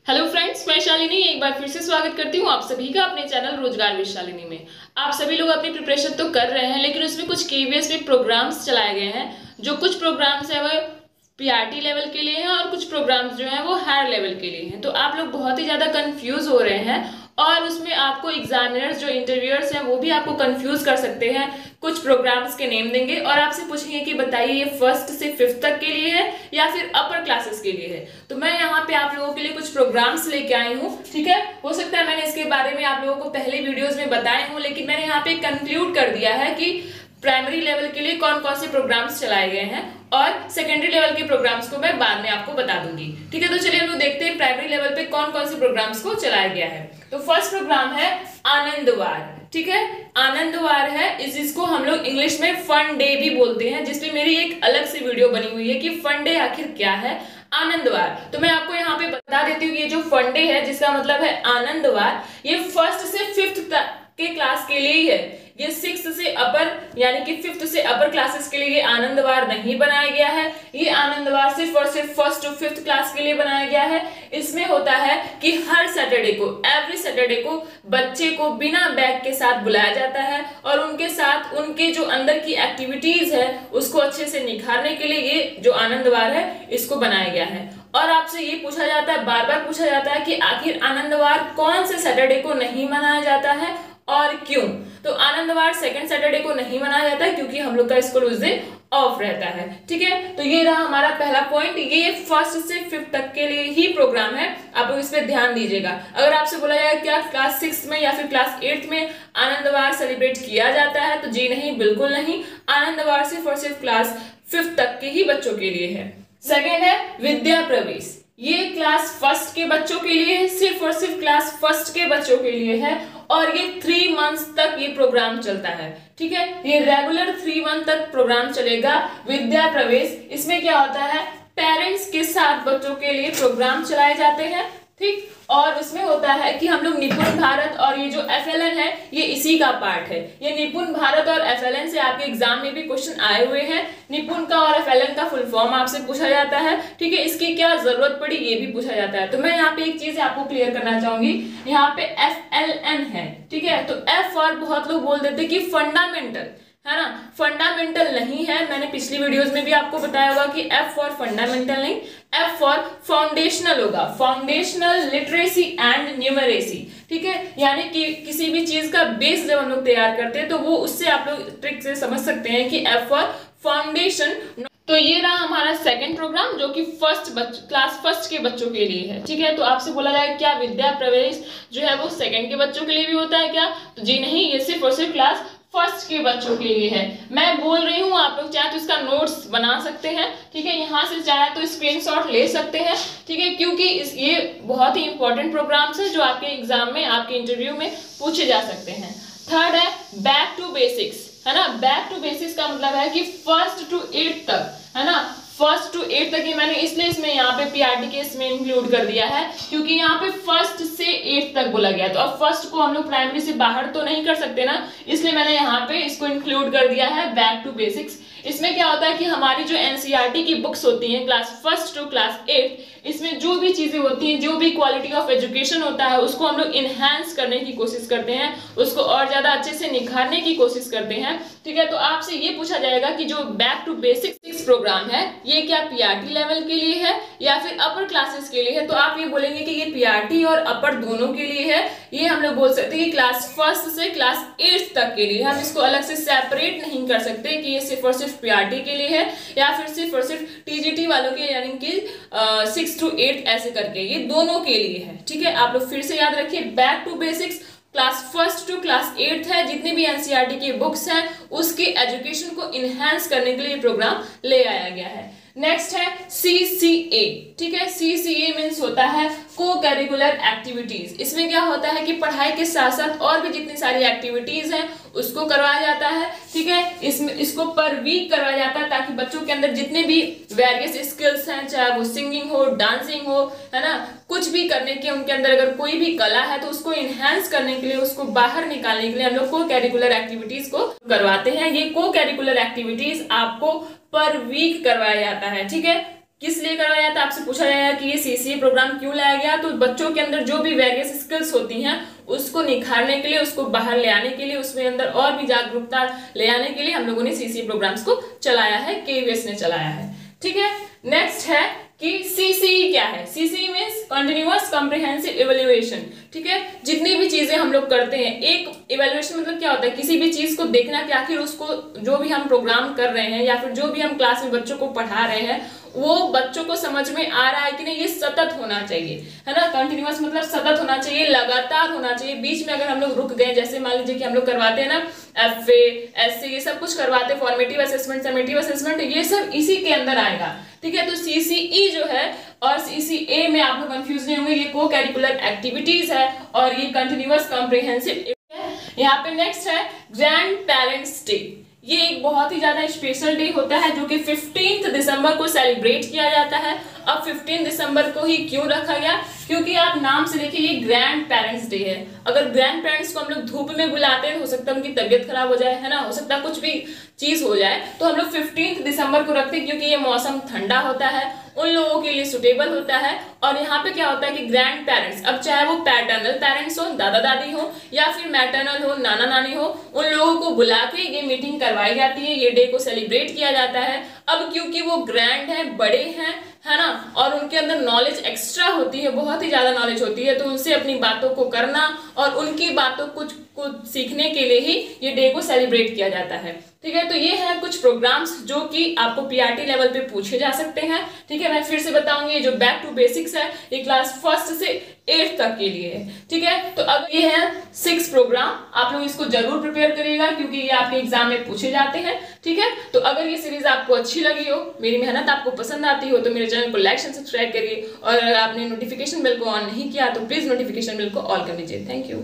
Hello friends, मैं शालिनी एक बार फिर से स्वागत करती हूँ आप सभी का अपने चैनल रोजगार विद शालिनी में। आप सभी लोग अपनी प्रिपरेशन तो कर रहे हैं, लेकिन उसमें कुछ केवीएस में प्रोग्राम्स चलाए गए हैं। जो कुछ प्रोग्राम्स है वह पीआरटी लेवल के लिए हैं और कुछ प्रोग्राम्स जो हैं वो हायर लेवल के लिए हैं। तो आप लोग बहुत ही ज़्यादा कंफ्यूज हो रहे हैं और उसमें आपको एग्जामिनर्स जो इंटरव्यूअर्स हैं वो भी आपको कंफ्यूज कर सकते हैं। कुछ प्रोग्राम्स के नेम देंगे और आपसे पूछेंगे कि बताइए ये 1st से 5th तक के लिए है या फिर अपर क्लासेस के लिए है। तो मैं यहाँ पे आप लोगों के लिए कुछ प्रोग्राम्स लेके आई हूँ, ठीक है। हो सकता है मैंने इसके बारे में आप लोगों को पहले वीडियोस में बताए हूँ, लेकिन मैंने यहाँ पे कंक्लूड कर दिया है कि प्राइमरी लेवल के लिए कौन कौन से प्रोग्राम्स चलाए गए हैं और सेकेंडरी लेवल के प्रोग्राम्स को मैं बाद में आपको बता दूंगी, ठीक है। तो चलिए हम लोग देखते हैं प्राइमरी लेवल पे कौन कौन से प्रोग्राम्स को चलाया गया है। तो फर्स्ट प्रोग्राम है आनंदवार, ठीक है। आनंदवार है, इसको हम लोग इंग्लिश में फन डे भी बोलते हैं, जिसपे मेरी एक अलग से वीडियो बनी हुई है कि फन डे आखिर क्या है। आनंदवार तो मैं आपको यहाँ पे बता देती हूँ, ये जो फन डे है जिसका मतलब है आनंदवार, ये 1st से 5th तक के क्लास के लिए ही है। ये 6th से अपर यानी कि 5th से अपर क्लासेस के लिए ये आनंदवार नहीं बनाया गया है। ये आनंदवार सिर्फ और सिर्फ 1st to 5th क्लास के लिए बनाया गया है। इसमें होता है कि हर सैटरडे को, एवरी सैटरडे को बच्चे को बिना बैग के साथ बुलाया जाता है और उनके साथ उनके जो अंदर की एक्टिविटीज है उसको अच्छे से निखारने के लिए ये जो आनंदवार है इसको बनाया गया है। और आपसे ये पूछा जाता है, बार बार पूछा जाता है कि आखिर आनंदवार कौन से सैटरडे को नहीं मनाया जाता है और क्यों। तो आनंदवार 2nd सैटरडे को नहीं मनाया जाता है क्योंकि हम लोग का स्कूल उस दिन ऑफ रहता है, ठीक है। तो ये रहा हमारा पहला पॉइंट, ये 1st से 5th तक के लिए ही प्रोग्राम है, आप लोग इस पे ध्यान दीजिएगा। अगर आपसे बोला जाए क्या क्लास 6 में या फिर क्लास 8th में आनंदवार सेलिब्रेट किया जाता है, तो जी नहीं, बिल्कुल नहीं। आनंदवार सिर्फ और सिर्फ क्लास 5th तक के ही बच्चों के लिए है। सेकेंड है विद्या प्रवेश, ये क्लास 1st के बच्चों के लिए है, सिर्फ और सिर्फ क्लास 1st के बच्चों के लिए है और ये 3 मंथ्स तक ये प्रोग्राम चलता है, ठीक है। ये रेगुलर 3 मंथ तक प्रोग्राम चलेगा विद्या प्रवेश। इसमें क्या होता है, पेरेंट्स के साथ बच्चों के लिए प्रोग्राम चलाए जाते हैं, ठीक। और उसमें होता है कि हम लोग निपुण भारत और ये जो FLN है ये इसी का पार्ट है। ये निपुण भारत और FLN से आपके एग्जाम में भी क्वेश्चन आए हुए हैं। निपुण का और FLN का फुल फॉर्म आपसे पूछा जाता है, ठीक है। इसकी क्या जरूरत पड़ी ये भी पूछा जाता है। तो मैं यहाँ पे एक चीज आपको क्लियर करना चाहूंगी, यहाँ पे FLN है, ठीक है। तो F और बहुत लोग बोल देते कि फंडामेंटल है ना, फंडामेंटल नहीं है। मैंने पिछली वीडियोस में भी आपको बताया होगा कि F फॉर फंडामेंटल नहीं, F फॉर फाउंडेशनल होगा, फाउंडेशनल लिटरेसी एंड न्यूमरेसी, ठीक है। यानी कि किसी भी चीज का बेस जब हम लोग तैयार करते हैं तो वो उससे आप लोग ट्रिक से समझ सकते हैं कि F फॉर फाउंडेशन। तो ये रहा हमारा सेकंड प्रोग्राम जो कि क्लास 1st के बच्चों के लिए है, ठीक है। तो आपसे बोला जाए क्या विद्या प्रवेश जो है वो 2nd के बच्चों के लिए भी होता है क्या, तो जी नहीं, ये सिर्फ और सिर्फ क्लास 1st के बच्चों के लिए है। मैं बोल रही हूँ, आप लोग चाहे तो इसका नोट्स बना सकते हैं, ठीक है। यहाँ से चाहे तो स्क्रीनशॉट ले सकते हैं, ठीक है, क्योंकि ये बहुत ही इंपॉर्टेंट प्रोग्राम्स है जो आपके एग्जाम में, आपके इंटरव्यू में पूछे जा सकते हैं। थर्ड है बैक टू बेसिक्स, है ना। बैक टू बेसिक्स का मतलब है कि 1st to 8th तक, है ना, 1st to 8th तक ही मैंने इसलिए इसमें यहाँ पे पीआरटी के इसमें इंक्लूड कर दिया है क्योंकि यहाँ पे 1st से 8th तक बोला गया। तो अब 1st को हम लोग प्राइमरी से बाहर तो नहीं कर सकते ना, इसलिए मैंने यहाँ पे इसको इंक्लूड कर दिया है बैक टू बेसिक्स। इसमें क्या होता है कि हमारी जो एनसीईआरटी की बुक्स होती हैं class 1st to class 8th, इसमें जो भी चीजें होती हैं, जो भी क्वालिटी ऑफ एजुकेशन होता है उसको हम लोग इनहेंस करने की कोशिश करते हैं, उसको और ज्यादा अच्छे से निखारने की कोशिश करते हैं, ठीक है। तो आपसे ये पूछा जाएगा कि जो बैक टू बेसिक्स प्रोग्राम है ये क्या पीआरटी लेवल के लिए है या फिर अपर क्लासेस के लिए है। तो आप ये बोलेंगे कि ये पीआरटी और अपर दोनों के लिए है। ये हम लोग बोल सकते हैं कि क्लास 1st से क्लास 8th तक के लिए। हम इसको अलग से सेपरेट नहीं कर सकते कि ये सिर्फ और सिर्फ पीआरटी के लिए है या फिर सिर्फ और सिर्फ टीजीटी वालों के, यानी कि 6 to 8 ऐसे करके, ये दोनों के लिए है, ठीक है। आप लोग फिर से याद रखिए, back to basics class 1st to class 8th है, जितनी भी एनसीईआरटी की बुक्स हैं उसके एजुकेशन को इनहेंस करने के लिए प्रोग्राम ले आया गया है। नेक्स्ट है CCA, ठीक है। CCA मीन्स होता है को करिकुलर एक्टिविटीज। इसमें क्या होता है कि पढ़ाई के साथ साथ और भी जितनी सारी एक्टिविटीज हैं उसको करवाया जाता है, ठीक है। इसमें इसको पर वीक करवाया जाता है ताकि बच्चों के अंदर जितने भी वेरियस स्किल्स हैं, चाहे वो सिंगिंग हो, डांसिंग हो, है ना, कुछ भी करने के उनके अंदर अगर कोई भी कला है तो उसको इनहेंस करने के लिए, उसको बाहर निकालने के लिए हम लोग को करिकुलर एक्टिविटीज को करवाते हैं। ये को करिकुलर एक्टिविटीज आपको पर वीक करवाया जाता है, ठीक है। किस लिए करवाया था, आपसे पूछा जाएगा कि ये सीसीए प्रोग्राम क्यों लाया गया। तो बच्चों के अंदर जो भी वेरियस स्किल्स होती हैं उसको निखारने के लिए, उसको बाहर ले आने के लिए, उसमें अंदर और भी जागरूकता ले आने के लिए हम लोगों ने सीसीए प्रोग्राम्स को चलाया है, केवीएस ने चलाया है। ठीक है, नेक्स्ट है कि सीसीई क्या है। CCE means continuous comprehensive evaluation. ठीक है, जितनी भी चीजें हम लोग करते हैं, एक इवैल्यूएशन मतलब क्या होता है, किसी भी चीज को देखना कि आखिर उसको जो भी हम प्रोग्राम कर रहे हैं या फिर जो भी हम क्लास में बच्चों को पढ़ा रहे हैं वो बच्चों को समझ में आ रहा है कि नहीं, ये सतत होना चाहिए, है ना। कंटिन्यूअस मतलब सतत होना चाहिए, लगातार होना चाहिए। बीच में अगर हम लोग रुक गए, जैसे मान लीजिए कि हम लोग करवाते हैं ना एफए, एसए, ये सब कुछ करवाते हैं, फॉर्मेटिव असेसमेंट, समेटिव असेसमेंट, ये सब इसी के अंदर आएगा। ठीक है, तो सीसीई जो है और सीसीए में आप लोग कंफ्यूज नहीं होंगे, ये को करिकुलर एक्टिविटीज है और ये कंटिन्यूअस कॉम्प्रिहेंसिव। यहाँ पे नेक्स्ट है ग्रैंड पेरेंट्स डे। ये एक बहुत ही ज्यादा स्पेशल डे होता है जो कि 15 दिसंबर को सेलिब्रेट किया जाता है। अब 15 दिसंबर को ही क्यों रखा गया, क्योंकि आप नाम से देखिए ये ग्रैंड पेरेंट्स डे है। अगर ग्रैंड पेरेंट्स को हम लोग धूप में बुलाते हैं, हो सकता है उनकी तबीयत खराब हो जाए, है ना, हो सकता है कुछ भी चीज हो जाए, तो हम लोग 15 दिसंबर को रखते हैं क्योंकि ये मौसम ठंडा होता है, उन लोगों के लिए सुटेबल होता है। और यहाँ पे क्या होता है कि ग्रैंड पेरेंट्स, अब चाहे वो पैटर्नल पेरेंट्स हो, दादा दादी हो, या फिर मैटरनल हो, नाना नानी हो, उन लोगों को बुला के ये मीटिंग करवाई जाती है, ये डे को सेलिब्रेट किया जाता है। अब क्योंकि वो ग्रैंड है, बड़े हैं, है ना, और उनके अंदर नॉलेज एक्स्ट्रा होती है, बहुत ही ज्यादा नॉलेज होती है, तो उनसे अपनी बातों को करना और उनकी बातों को सीखने के लिए ही ये डे को सेलिब्रेट किया जाता है। ठीक है, तो ये है कुछ प्रोग्राम्स जो कि आपको पीआरटी लेवल पे पूछे जा सकते हैं। ठीक है, मैं फिर से बताऊंगी, ये जो बैक टू बेसिक्स है ये क्लास 1 से 8 तक के लिए है। ठीक है, तो अब ये है 6 प्रोग्राम, आप लोग इसको जरूर प्रिपेयर करिएगा क्योंकि ये आपके एग्जाम में पूछे जाते हैं। ठीक है, तो अगर ये सीरीज आपको अच्छी लगी हो, मेरी मेहनत आपको पसंद आती हो, तो मेरे चैनल को लाइक एंड सब्सक्राइब करिए और अगर आपने नोटिफिकेशन बेल को ऑन नहीं किया तो प्लीज नोटिफिकेशन बेल को ऑल कर लीजिए। Thank you.